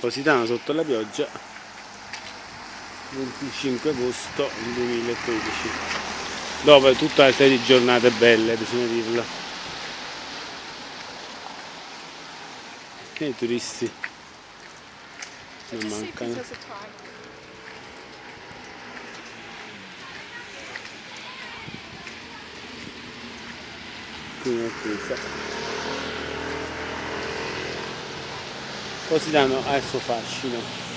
Positano sotto la pioggia, 25 agosto 2013. Dopo tutta una serie di giornate belle, bisogna dirlo. E i turisti non mancano. Qui in attesa. Positano ha il suo fascino.